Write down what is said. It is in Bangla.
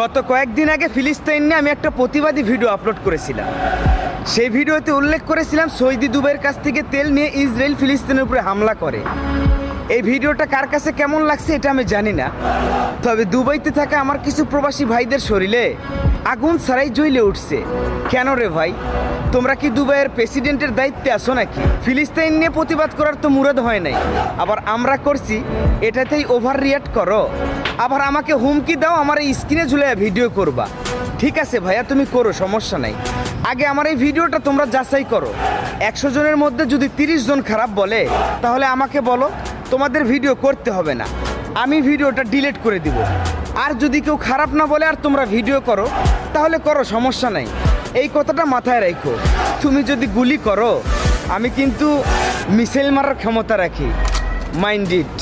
গত কয়েকদিন আগে ফিলিস্তিন নিয়ে আমি একটা প্রতিবাদী ভিডিও আপলোড করেছিলাম। সেই ভিডিওতে উল্লেখ করেছিলাম সৌদি দুবাইয়ের কাছ থেকে তেল নিয়ে ইসরায়েল ফিলিস্তিনের উপরে হামলা করে। এই ভিডিওটা কার কাছে কেমন লাগছে এটা আমি জানি না, তবে দুবাইতে থাকা আমার কিছু প্রবাসী ভাইদের শরীরে আগুন ছাড়াই জ্বলে উঠছে। কেন রে ভাই, তোমরা কি দুবাইয়ের প্রেসিডেন্টের দায়িত্বে আছো নাকি? ফিলিস্তিন নিয়ে প্রতিবাদ করার তো মুরাদ হয় নাই, আবার আমরা করছি এটাতেই ওভার রিয়াক্ট করো, আবার আমাকে হুমকি দাও আমার এই স্ক্রিনে ঝুলে ভিডিও করবা। ঠিক আছে ভাইয়া, তুমি করো, সমস্যা নাই। আগে আমার এই ভিডিওটা তোমরা যাচাই করো। 100 জনের মধ্যে যদি 30 জন খারাপ বলে তাহলে আমাকে বলো, তোমাদের ভিডিও করতে হবে না, আমি ভিডিওটা ডিলিট করে দিব। আর যদি কেউ খারাপ না বলে আর তোমরা ভিডিও করো তাহলে করো, সমস্যা নাই। এই কথাটা মাথায় রাখো। তুমি যদি গুলি করো, আমি কিন্তু মিসাইল মারার ক্ষমতা রাখি, মাইন্ড ইট।